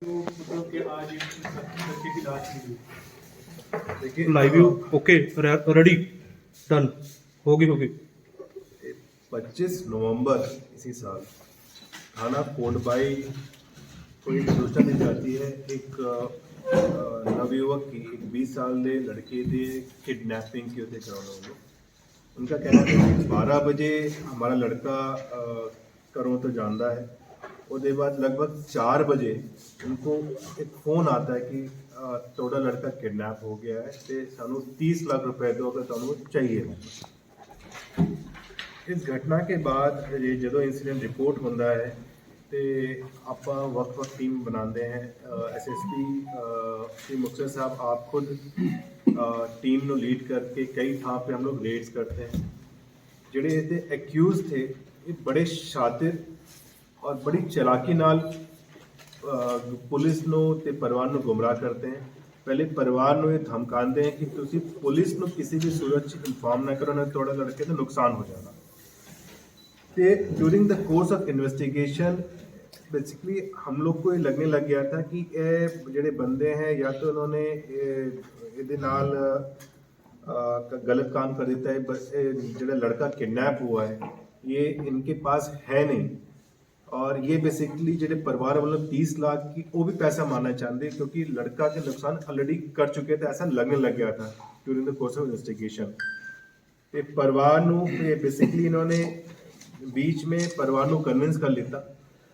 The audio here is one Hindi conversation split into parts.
तो मतलब कि आज एक लड़के की लाश मिली। देखिए live view okay ready done होगी 25 नवंबर इसी साल थाना कोटबाई को एक सूचना दी जाती है। एक नवयुवक की, एक 20 साल के लड़के की किडनैपिंग की होते कराने। उनका कहना है कि 12 बजे हमारा लड़का करो तो जानता है। उसके बाद लगभग 4 बजे उनको एक फ़ोन आता है कि थोड़ा लड़का किडनैप हो गया है तो सानू 30 लाख रुपए दो अगर तुहानू चाहिए। इस घटना के बाद जो इंसीडेंट रिपोर्ट होता है तो आप वक्त टीम बनाते हैं। SSP श्री मुक्तसर साहब आप खुद टीम को लीड करके कई थां पे हम लोग रेड्स करते हैं। ਜਿਹੜੇ ਇਹਦੇ एक्यूज थे ये बड़े शातिर और बड़ी चलाकी नाल पुलिस नो ते परिवार नो गुमराह करते हैं। पहले परिवार नो ये धमकाते हैं कि तुसी पुलिस नो किसी भी सूरत च इन्फॉर्म ना करो ना थोड़ा लड़के तो नुकसान हो जाना। तो during the course of investigation basically हम लोग को ये लगने लग गया था कि ये ਜਿਹੜੇ बंदे हैं या तो उन्होंने ਇਹਦੇ ਨਾਲ गलत काम कर देता है। जो लड़का किडनैप हुआ है ये इनके पास है नहीं और ये बेसिकली जो परिवार वालों 30 लाख की वो भी पैसा मानना चाहते क्योंकि लड़का के नुकसान ऑलरेडी कर चुके थे, ऐसा लगने लग गया था during the course of investigation. तो परिवार को बेसिकली इन्होंने बीच में परिवार को कन्विंस कर लिया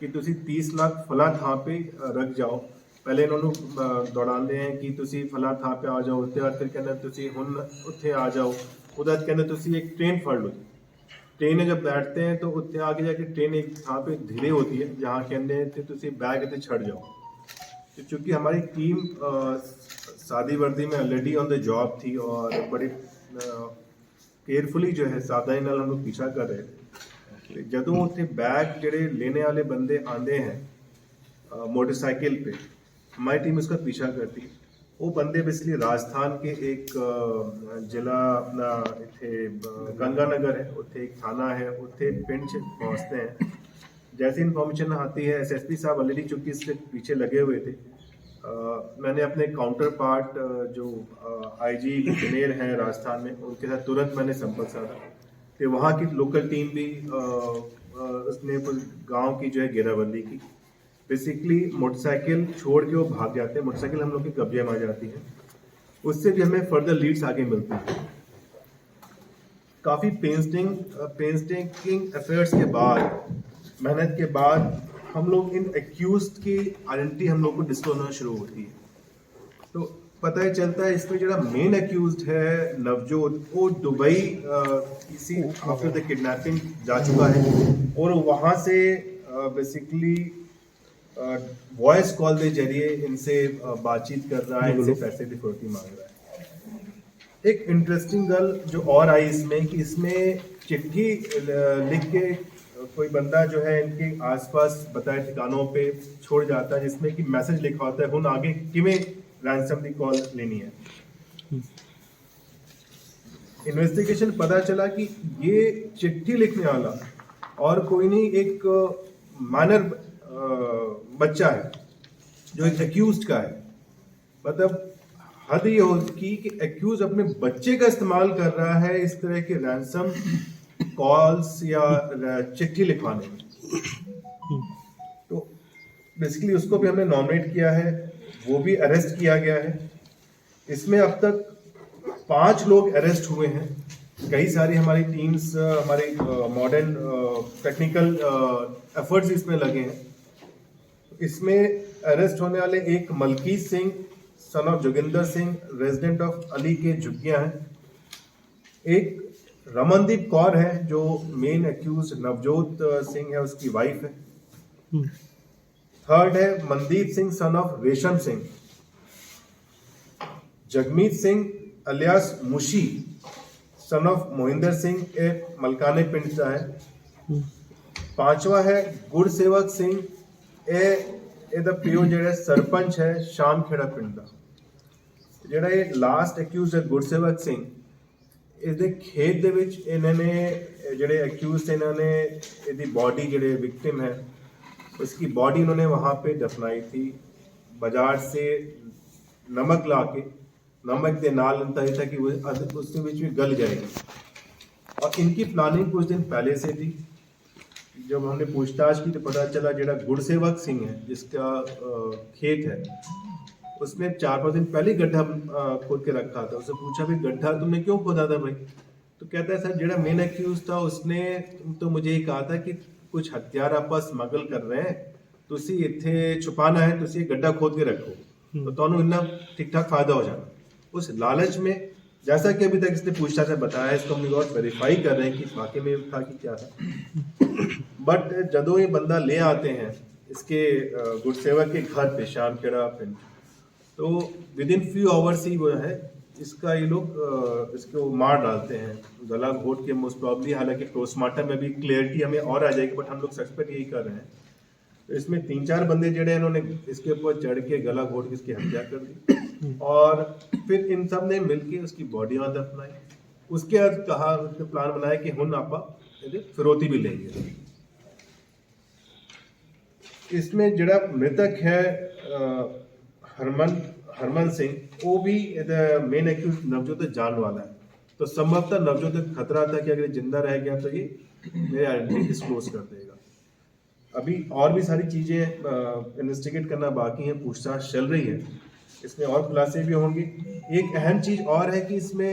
कि तुसी 30 लाख फला थां पे रख जाओ। पहले इन्होंने दौड़ाते हैं कि तुसी फला थां पे आ जाओ उत्ते फिर कहते तुसी हुण उत्थे आ जाओ। उधर कहते तुसी एक ट्रेन फड़ लो। ट्रेन में जब बैठते हैं तो उत्ते आगे जाके ट्रेन एक थां पे धीरे होती है जहाँ कहते हैं तो तुसी बैग इतने छड़ जाओ। तो चूँकि हमारी टीम सादी वर्दी में ऑलरेडी ऑन द जॉब थी और बड़ी केयरफुली जो है सावधानी नाल हम लोग पीछा कर रहे थे। जदों उत्थे बैग ਜਿਹੜੇ लेने वाले बंदे आते हैं मोटरसाइकिल पे हमारी टीम उसका पीछा करती। वो बंदे बेसिकली राजस्थान के एक जिला अपना इतने गंगानगर है उत्थे एक थाना है उत्थे पिंड च पहुँचते हैं। जैसी इन्फॉर्मेशन आती है SSP साहब ऑलरेडी चूँकि इससे पीछे लगे हुए थे। मैंने अपने काउंटर पार्ट जो IG बिकनेर हैं राजस्थान में उनके साथ तुरंत मैंने संपर्क साधा। तो वहाँ की लोकल टीम भी उसने गांव की जो है घेराबंदी की। बेसिकली मोटरसाइकिल छोड़ के वो भाग जाते हैं, मोटरसाइकिल हम लोग के कब्जे में आ जाती है। उससे भी हमें फर्दर लीड्स आगे मिलती हैं। काफ़ी पेंस्टिंग एफर्ट्स के बाद, मेहनत के बाद हम लोग इन एक्यूज की आइडेंटिटी हम लोग को डिस्क्लोज होना शुरू होती है। तो पता ही चलता है इसमें जो मेन एक्यूज है नवजोत वो दुबई किसी आफ्टर द किडनैपिंग जा चुका है और वहाँ से बेसिकली वॉइस कॉल के जरिए इनसे बातचीत कर रहा है, इनसे पैसे की फिरौती मांग रहा है। एक इंटरेस्टिंग गल जो और आई इसमें कि इसमें चिट्ठी लिख के कोई बंदा जो है इनके आसपास बताए ठिकानों पे छोड़ जाता है जिसमें कि मैसेज लिखा होता है हुन आगे किमें रैंसम की कॉल लेनी है। इन्वेस्टिगेशन पता चला कि ये चिट्ठी लिखने वाला और कोई नहीं एक माइनर बच्चा है जो एक एक्यूज का है। मतलब हद ये होगी कि एक्यूज अपने बच्चे का इस्तेमाल कर रहा है इस तरह के रैंसम कॉल्स या चिट्ठी लिखवाने में। तो बेसिकली उसको भी हमने नॉमिनेट किया है, वो भी अरेस्ट किया गया है। इसमें अब तक 5 लोग अरेस्ट हुए हैं। कई सारी हमारी टीम्स हमारे मॉडर्न टेक्निकल एफर्ट्स इसमें लगे हैं। इसमें अरेस्ट होने वाले एक Malkit Singh son of Joginder Singh resident of Ali के झुग्गियां हैं। एक रमनदीप कौर है जो मेन एक्यूज नवजोत सिंह है उसकी वाइफ है। थर्ड है Mandeep Singh son of Resham Singh. Jagmeet Singh alias Mushi son of Mohinder Singh एक मलकाने पिंड का है। पांचवा है गुरसेवक सिंह ਇਹਦਾ ਪਿਓ ਜਿਹੜਾ ਸਰਪੰਚ ਹੈ ਸ਼ਾਮਖੇੜਾ ਪਿੰਡ ਦਾ। ਜਿਹੜਾ ਇਹ ਲਾਸਟ ਅਕਿਊਜ਼ ਹੈ ਗੁਰਸੇਵਕ ਸਿੰਘ ਇਹਦੇ ਖੇਤ ਦੇ ਵਿੱਚ ਇਹਨਾਂ ਨੇ ਜਿਹੜੇ ਅਕਿਊਜ਼ थे ਇਹਨਾਂ ਨੇ ਇਹਦੀ बॉडी ਜਿਹੜੇ विक्टिम है उसकी बॉडी इन्होंने वहाँ पे दफनाई थी। ਬਾਜ਼ਾਰ से नमक ला के नमक के नाल तय था कि वो उसके बीच में गल जाएगी। और इनकी प्लानिंग कुछ दिन पहले से थी। जब हमने पूछताछ की तो पता चला जेड़ा गुरसेवक सिंह है जिसका खेत है उसने 4-5 दिन पहले गड्ढा खोद के रखा था। उससे पूछा भाई गड्ढा तुमने क्यों खोदा था भाई? तो कहता है सर जेड़ा मेन एक्यूज था उसने तो मुझे ये कहा था कि कुछ हथियार आप स्मगल कर रहे हैं तुसी इत्थे छुपाना है तुसी गड्ढा खोद के रखो तो ਤੁਹਾਨੂੰ इतना ठीक ठाक फायदा हो जाना। उस लालच में जैसा कि अभी तक इसने पूछताछ में बताया इसको हम लोग और वेरीफाई कर रहे हैं कि वाकई में था कि क्या था। बट जदों ये बंदा ले आते हैं इसके गुरसेवक के घर पे शामखेड़ा पिंड तो विद इन फ्यू आवर्स ही वो है इसका ये लोग इसको मार डालते हैं गला घोट के मोस्ट प्रॉब्ली। हालांकि पोस्टमार्टम में भी क्लियरिटी हमें और आ जाएगी बट हम लोग सस्पेक्ट यही कर रहे हैं। तो इसमें 3-4 बंदे जड़े इन्होंने इसके ऊपर चढ़ के गला घोट के इसकी हत्या कर दी और फिर इन सब ने मिलके उसकी बॉडी वहां दफनाई। उसके बाद कहा उसने प्लान बनाया कि हुन आपा फिरौती भी लेंगे। इसमें जड़ा मृतक है हरमन सिंह वो भी मेन एक्यूज नवजोत जान वाला है। तो संभवतः नवजोत खतरा था कि अगर जिंदा रह गया तो ये मेरी आइडेंटिटी डिस्क्लोज कर देगा। अभी और भी सारी चीजें इन्वेस्टिगेट करना बाकी है, पूछताछ चल रही है, इसमें और खुलासे भी होंगे। एक अहम चीज और है कि इसमें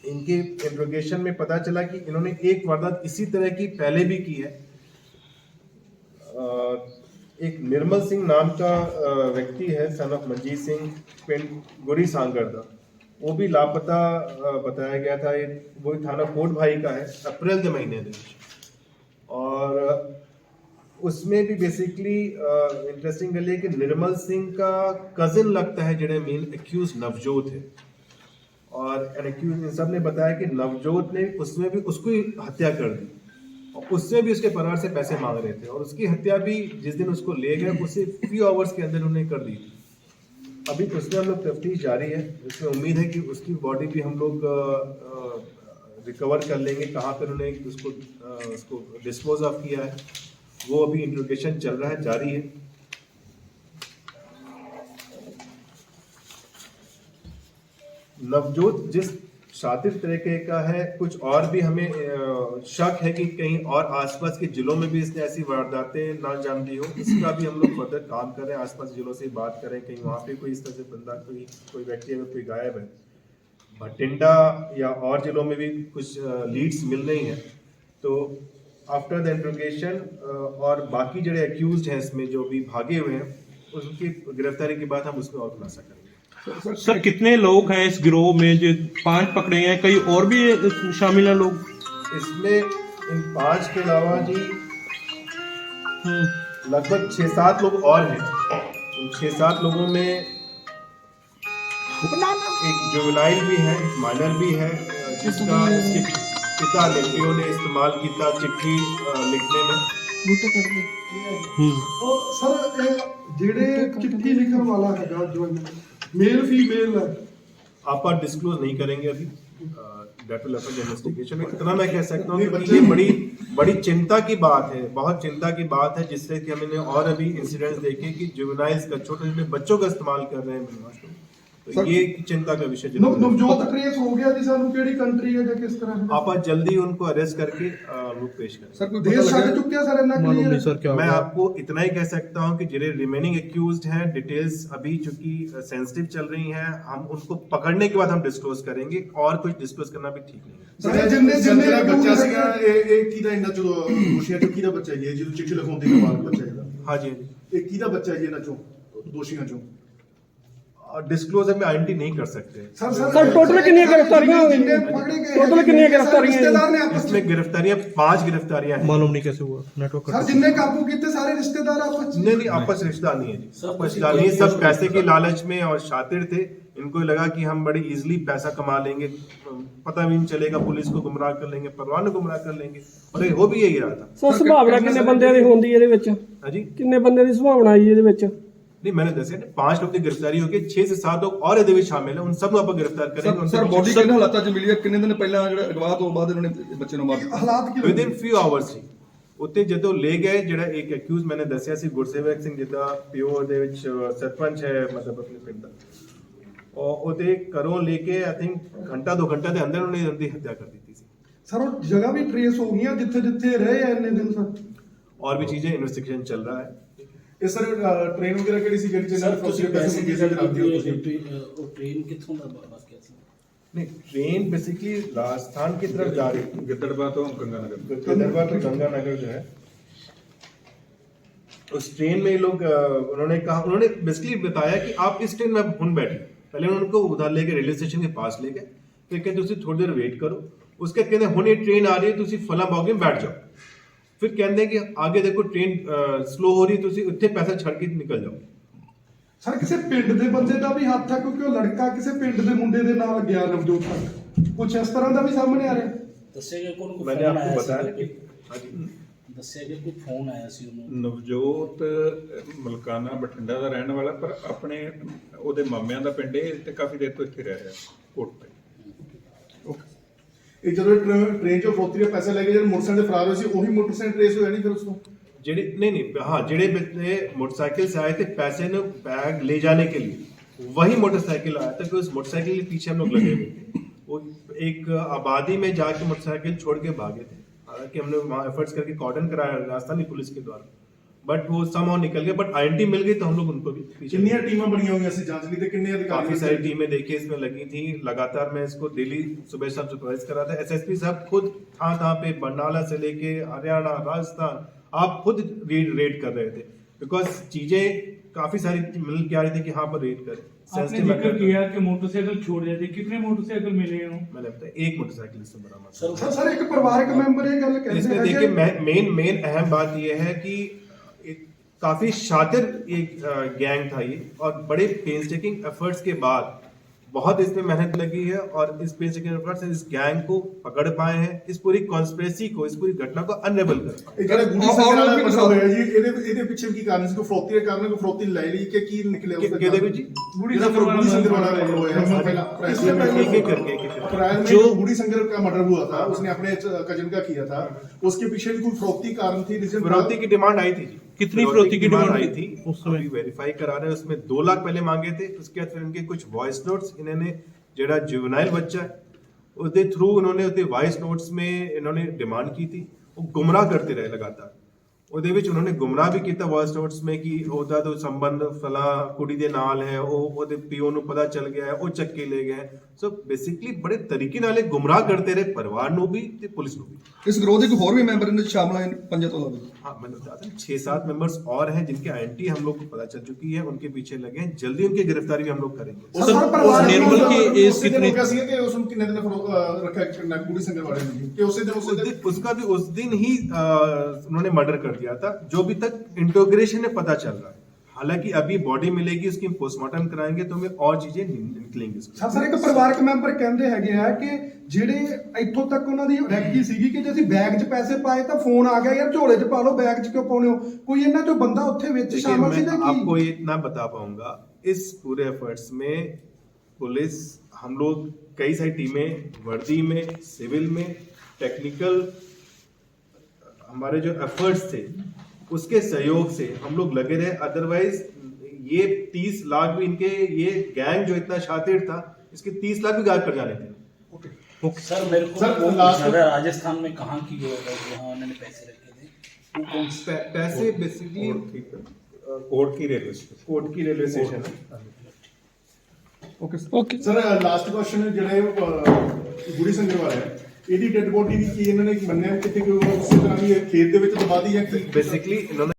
इनके इंट्रोगेशन में पता चला कि इन्होंने एक वारदात इसी तरह की पहले भी की है। एक निर्मल सिंह नाम का व्यक्ति है सन ऑफ मंजीत सिंह पिंड गुरी सांगरदा वो भी लापता बताया गया था। वो थाना कोट भाई का है अप्रैल के महीने में और उसमें भी बेसिकली इंटरेस्टिंग गल है कि निर्मल सिंह का कजिन लगता है जेडे मेन एक्यूज नवजोत है और एक्यूज इन सब ने बताया कि नवजोत ने उसमें भी उसको ही हत्या कर दी और उससे भी उसके परिवार से पैसे मांग रहे थे और उसकी हत्या भी जिस दिन उसको ले गए उससे फ्यू आवर्स के अंदर उन्हें कर दी थी। अभी उसमें हम लोग तफ्तीश जारी है। इसमें उम्मीद है कि उसकी बॉडी भी हम लोग रिकवर कर लेंगे कहाँ पर उन्हें उसको डिस्पोज ऑफ किया है वो अभी इंट्रोगेशन चल रहा है जारी है। नवजोत जिस शातिर तरीके का है कुछ और भी हमें शक है कि कहीं और आसपास के जिलों में भी इसने ऐसी वारदातें ना जान दी हो। इसका भी हम लोग फर्दर काम कर रहे हैं, आसपास जिलों से बात करें कहीं वहाँ पे कोई इस तरह से बंदा कोई व्यक्ति अगर कोई गायब है। भटिंडा या और जिलों में भी कुछ लीड्स मिल रही हैं तो आफ्टर द इंट्रोगेशन और बाकी जो एक्यूज्ड हैं इसमें जो भी भागे हुए हैं उनकी गिरफ्तारी के बाद हम उसमें और खुलासा करेंगे। सर कितने लोग हैं इस गिरोह में? जो 5 पकड़े हैं कई और भी शामिल हैं लोग इसमें? इन 5 के अलावा जी लगभग 6-7 लोग और हैं। उन 6-7 लोगों में एक जुवेनाइल भी है, एक माइनर भी है जिसका इसके पिता लड़कियों ने इस्तेमाल किया चिट्ठी लिखने में। सर जेड़े चिट्ठी लिखने वाला है जो मेल फीमेल है आप डिस्क्लोज नहीं करेंगे अभी दैट विल हैपन इन्वेस्टिगेशन। इतना मैं कह सकता हूँ कि ये बड़ी चिंता की बात है, बहुत चिंता की बात है जिससे कि हमने और अभी इंसिडेंट्स देखे कि जुवेनाइल्स का छोटे बच्चों का इस्तेमाल कर रहे हैं तो ये चिंता का विषय नवजोत ट्रेस हो गया जी सानू केड़ी कंट्री है या किस तरह आप जल्दी उनको अरेस्ट करके लोग पेश करें। सर कोई देश छड़ चुक्या सर इतना मालूम नहीं सर क्या मैं आपको इतना ही कह सकता हूं कि जिन्हें रिमेनिंग एक्यूज्ड हैं डिटेल्स अभी चूंकि सेंसिटिव चल रही हैं हम उनको पकड़ने के बाद हम डिस्क्लोज करेंगे और कुछ डिस्क्लोज करना भी ठीक नहीं है। सर जिन्ने बच्चा सीगा ਇਹ ਕਿਹਦਾ ਇਹਨਾਂ ਚੋਂ ਦੋਸ਼ੀਆਂ ਚੋਂ ਕਿਹਦਾ ਬੱਚਾ ਹੈ ਜਦੋਂ ਚਿੱਠੀ ਲਿਖਾਉਣ ਦੇ ਬਾਅਦ ਬੱਚਾ ਇਹਦਾ हाँ जी ਇਹ ਕਿਹਦਾ ਬੱਚਾ ਹੈ ਇਹਨਾਂ ਚੋਂ ਦੋਸ਼ੀਆਂ ਚੋਂ डिस्क्लोज में आइडेंटिटी नहीं कर सकते। सर टोटल कितनी गिरफ्तारियां हुई हैं? टोटल कितनी गिरफ्तारियां रिश्तेदार ने आपस इसमें गिरफ्तारियां 5 गिरफ्तारियां हैं। मालूम नहीं कैसे हुआ नेटवर्क सर जिन्ने काबू किए सारे रिश्तेदार आपस नहीं आपस रिश्ता नहीं है जी, आपस रिश्ता नहीं, सब पैसे के लालच में और शातिर थे। इनको लगा कि हम बड़ी इजीली पैसा कमा लेंगे, पता भी नहीं चलेगा, पुलिस को गुमराह कर लेंगे, परिवार को गुमराह कर लेंगे और वो भी यही रहा था। ਸਰ ਸੁਭਾਵਨਾ ਕਿੰਨੇ ਬੰਦਿਆਂ ਦੀ ਹੁੰਦੀ ਇਹਦੇ ਵਿੱਚ? हाँ जी ਕਿੰਨੇ ਬੰਦੇ ਦੀ ਸੁਭਾਵਨਾ ਆਈ ਇਹਦੇ ਵਿੱਚ? नहीं मैंने दसिया 5 लोग की गिरफ्तारी होगी, 6 से 7 लोग और ਇਹਦੇ ਵਿੱਚ शामिल है, उन सब को आप गिरफ्तार करेंगे। ਸਰ ਬੋਡੀ ਕਿੰਨੇ ਹਾਲਾਤਾਂ 'ਚ ਮਿਲੀ ਹੈ? ਕਿੰਨੇ ਦਿਨ ਪਹਿਲਾਂ ਜਿਹੜਾ ਅਗਵਾ ਤੋਂ ਬਾਅਦ ਇਹਨਾਂ ਨੇ ਬੱਚੇ ਨੂੰ ਮਾਰ ਦਿੱਤਾ? हालात की विद इन फ्यू आवर्स ही ਉੱਤੇ ਜਦੋਂ ਲੈ ਗਏ ਜਿਹੜਾ ਇੱਕ ਅਕਿਊਜ਼ ਮੈंने ਦੱਸਿਆ ਸੀ ਗੁਰਸੇਵਕ ਸਿੰਘ ਜਿਹਦਾ ਪਿਓ ਦੇ ਵਿੱਚ ਸਰਪੰਚ ਹੈ ਮਤਲਬ ਆਪਣੇ ਪਿੰਡ ਦਾ, ਔਰ ਉਹਦੇ ਘਰੋਂ ਲੈ ਕੇ ਆਈ ਥਿੰਕ ਘੰਟਾ 2 ਘੰਟੇ ਦੇ ਅੰਦਰ ਉਹਨੇ ਉਹਦੀ ਹੱਤਿਆ ਕਰ ਦਿੱਤੀ ਸੀ। ਸਰ ਉਹ ਜਗ੍ਹਾ ਵੀ ਟ੍ਰੇਸ ਹੋ ਗਈਆਂ ਜਿੱਥੇ ਜਿੱਥੇ ਰਹੇ ਆ ਇੰਨੇ ਦਿਨ ਸਰ। और भी चीजें इन्वेस्टिगेशन चल रहा है। ਇਹ ਸਰ ਟ੍ਰੇਨ ਵਗੈਰਾ ਕਿਹੜੀ ਸੀ ਜਿਹੜੀ ਸਰ ਤੁਸੀਂ ਪੈਸੇ ਮੰਗੇ ਸੀ ਰਾਤ ਦੀ ਤੁਸੀਂ ਉਹ ਟ੍ਰੇਨ ਕਿੱਥੋਂ ਦਾ ਵਾਕਿਆ ਸੀ? नहीं ट्रेन बेसिकली राजस्थान की तरफ जा रही थी, गिद्दड़बाह तो गंगानगर, गिद्दड़बाह तो गंगानगर जो है उस ट्रेन में ये लोग उन्होंने कहा, उन्होंने बेसिकली बताया कि आप इस ट्रेन में हुन बैठे। पहले उन्होंने उनको उधर लेके रेलवे स्टेशन के पास ले गए, फिर कहते उसे थोड़ी देर वेट करो, उसके कहते हुन ये ट्रेन आ रही है तुम फला बाग में बैठ जाओ। फिर कहते हैं कि आगे देखो ट्रेन स्लो हो रही, तुम उत्थे पैसा छड़ के निकल जाओ। ਸਰ ਕਿਸੇ ਪਿੰਡ ਦੇ ਬੰਦੇ ਦਾ ਵੀ ਹੱਥ ਹੈ ਕਿਉਂਕਿ ਉਹ ਲੜਕਾ ਕਿਸੇ ਪਿੰਡ ਦੇ ਮੁੰਡੇ ਦੇ ਨਾਲ ਗਿਆ ਨਵਜੋਤ ਤੱਕ, ਕੁਝ ਇਸ ਤਰ੍ਹਾਂ ਦਾ ਵੀ ਸਾਹਮਣੇ ਆ ਰਿਹਾ। ਦੱਸਿਆ ਗਿਆ ਕੋਣ मैंने आपको बताया कि हाँ जी ਦੱਸਿਆ ਗਿਆ ਕੋਈ ਫੋਨ ਆਇਆ ਸੀ ਉਹਨੂੰ? ਨਵਜੋਤ ਮਲਕਾਨਾ ਬਠਿੰਡਾ ਦਾ ਰਹਿਣ ਵਾਲਾ, ਪਰ ਆਪਣੇ ਉਹਦੇ ਮਾਮਿਆਂ ਦਾ ਪਿੰਡ ਹੈ ਤੇ ਕਾਫੀ ਦੇਰ ਤੋਂ ਇੱਥੇ ਰਹਿ ਰਿਹਾ ਕੋਟ ਤੇ। ਇਹ ਜਦੋਂ ਟ੍ਰੇਨ ਚੋਂ ਫਰੋਤੀ ਦੇ ਪੈਸੇ ਲੈ ਕੇ ਜਿਹੜੇ ਮੋਟਰਸਾਈਕਲ ਦੇ ਫਰਾਰ ਹੋਏ ਸੀ ਉਹੀ ਮੋਟਰਸਾਈਕਲ ਟ੍ਰੇਸ ਹੋਇਆ ਨਹੀਂ ਫਿਰ ਉਸ ਤੋਂ? जेड़े नहीं हाँ जेड़े बच्चे मोटरसाइकिल से आए थे पैसे ने बैग ले जाने के लिए वही मोटरसाइकिल आया था कि उस मोटरसाइकिल के पीछे हम लोग लगे हुए थे। वो एक आबादी में जाके मोटरसाइकिल छोड़ के भागे थे, हालांकि हमने वहाँ एफर्ट्स करके कॉर्डन कराया राजस्थानी पुलिस के द्वारा, बट वो समहाउ निकल गए, बट आईएनटी मिल गई तो हम लोग उनको भी पीछे। ਕਿੰਨੀਆਂ ਟੀਮਾਂ ਬਣੀਆਂ ਹੋਈਆਂ ਸੀ ਜਾਂਚ ਲਈ ਤੇ ਕਿੰਨੇ ਅਧਿਕਾਰੀ? काफी सारी टीमें देखिए इसमें लगी थी लगातार। मैं इसको दिल्ली सुबह शाम सुपरवाइज करा था, एसएसपी साहब खुद था पे बरनाला से लेके हरियाणा राजस्थान आप खुद रेड कर रहे थे, बिकॉज चीजें काफी सारी मिल के आ रही थी कि हाँ पर रेड करें। आपने जिक्र किया कि मोटरसाइकिल छोड़ दिए थे, कितने मोटरसाइकिल मिले हैं? मैंने बताया एक मोटरसाइकिल इससे बरामद। ਸਰ ਇੱਕ ਪਰਿਵਾਰਕ ਮੈਂਬਰ ਇਹ ਗੱਲ ਕਹਿੰਦੇ इसमें ਹੈ देखिए मेन अहम बात यह है कि एक काफी शातिर एक गैंग था ये, और बड़े पेंसटेकिंग एफर्ट्स के बाद बहुत इसमें मेहनत लगी है और इस पेंसटेकिंग एफर्ट्स से इस गैंग को पकड़ पाए हैं, इस पूरी कॉन्स्पिरेसी को, इस पूरी घटना को अनरेबल कर पाए। ਇਹ ਜਿਹੜਾ ਗੁੱਡੀ ਸੰਗਰ ਵਾਲਾ ਮਸਲਾ ਹੋਇਆ ਜੀ ਇਹਦੇ ਪਿੱਛੇ ਕੀ ਕਾਰਨ ਸੀ? ਕੋਈ ਫਰੋਤੀ ਦੇ ਕਾਰਨ ਕੋਈ ਫਰੋਤੀ ਲੈ ਲਈ ਕਿ ਕੀ ਨਿਕਲਿਆ ਉਸ ਕਿਹਦੇ ਵਿੱਚ ਜੀ? ਗੁੱਡੀ ਸੰਗਰ वाला होया एक एक करके अप्रैल में जो गुड़ी संगर का मर्डर हुआ था उसने अपने कजन का किया था, उसके पीछे भी कोई फरोख्ती कारण थी? फिरौती की डिमांड आई थी जी। कितनी फिरौती की डिमांड आई थी उस समय वेरीफाई करा रहे हैं, उसमें 2 लाख पहले मांगे थे, उसके बाद फिर उनके कुछ वॉइस नोट्स इन्होंने जेड़ा जुवेनाइल बच्चा है उसके थ्रू उन्होंने उसके वॉइस नोट्स में इन्होंने डिमांड की थी, वो गुमराह करते रहे लगातार। ਉਹਦੇ ਵਿੱਚ ਉਹਨਾਂ ਨੇ ਗੁੰਮਰਾਹ ਵੀ ਕੀਤਾ ਵੌਇਸ ਨੋਟਸ में कि ਉਹਦਾ तो संबंध फला कुड़ी ਦੇ ਨਾਲ ਹੈ, ਉਹ ਉਹਦੇ ਪਿਓ ਨੂੰ ਪਤਾ ਚੱਲ ਗਿਆ ਹੈ, ਉਹ ਚੱਕ ਕੇ ਲੈ ਗਏ। ਸੋ ਬੇਸਿਕਲੀ ਬੜੇ ਤਰੀਕੇ ਨਾਲ ਇਹ ਗੁੰਮਰਾਹ ਕਰਦੇ ਰਹੇ ਪਰਿਵਾਰ ਨੂੰ ਵੀ ਤੇ ਪੁਲਿਸ ਨੂੰ भी। इस गिरोह के होर भी मेंबर इनमें शामिल हैं पंजे तो अलावा? हाँ मैंने बताया था 6-7 मेंबर्स और हैं जिनके आईएनटी हम लोग को पता चल चुकी है, उनके पीछे लगे हैं, जल्दी उनकी गिरफ्तारी भी हम लोग करेंगे। सर निर्मल की एज कितनी? कि उसने कितने दिन रखा गुड़ी संगर वाले ने कि उसी दिन उसका भी उस दिन ही उन्होंने मर्डर कर दिया था, जो भी तक इंटोग्रेशन में पता चल रहा है। हालांकि अभी बॉडी मिलेगी, उसकी पोस्टमार्टम कराएंगे तो हमें और चीजें निकलेंगी। ਸਰ ਇੱਕ ਪਰਿਵਾਰਕ ਮੈਂਬਰ ਕਹਿੰਦੇ ਹੈਗੇ ਆ ਕਿ ਜਿਹੜੇ ਇੱਥੋਂ ਤੱਕ ਉਹਨਾਂ ਦੀ ਰੈਕੀ ਸੀਗੀ ਕਿ ਜੇ ਅਸੀਂ ਬੈਗ 'ਚ ਪੈਸੇ ਪਾਏ ਤਾਂ ਫੋਨ ਆ ਗਿਆ ਯਾਰ ਝੋਲੇ 'ਚ ਪਾ ਲਓ, ਬੈਗ 'ਚ ਕਿਉਂ ਪਾਉਣੇ ਹੋ? ਕੋਈ ਇਹਨਾਂ ਚੋਂ ਬੰਦਾ ਉੱਥੇ ਵਿੱਚ देखिए, ਸ਼ਾਮਲ ਸੀ मैं ਨਾ आपको ਕੀ? ये इतना बता पाऊंगा, इस पूरे एफर्ट्स में पुलिस हम लोग कई सारी टीमें वर्दी में, सिविल में, टेक्निकल हमारे जो एफर्ट्स थे उसके सहयोग से हम लोग लगे रहे। अदरवाइज ये 30 लाख भी इनके ये गैंग जो इतना शातिर था इसके 30 लाख भी गायब कर जाने थे। सर मेरे को सर, वो लास्ट- पूछना था, राजस्थान में कहाँ की होगा जहाँ उन्होंने पैसे रखे थे? वो कौन सा? पैसे बेसिकली कोट की रेलवे स्टेशन। कोर्ट की रेलवे स्टेशन है। ਓਕੇ ਸਰ ਲਾਸਟ ਕੁਐਸਚਨ ਜਿਹੜੇ ਗੁੜੀ ਸੰਗਰ ਵਾਲਾ ਹੈ ਇਹਦੀ ਡੈਡ ਬੋਡੀ ਦੀ ਕੀ ਇਹਨਾਂ ਨੇ ਮੰਨਿਆ ਕਿਤੇ ਕੋਈ ਉਸੇ ਤਰ੍ਹਾਂ ਦੀ ਖੇਤ ਦੇ ਵਿੱਚ ਦਬਾ ਦੀ ਜਾਂ ਕੀ? बेसिकली इन्होंने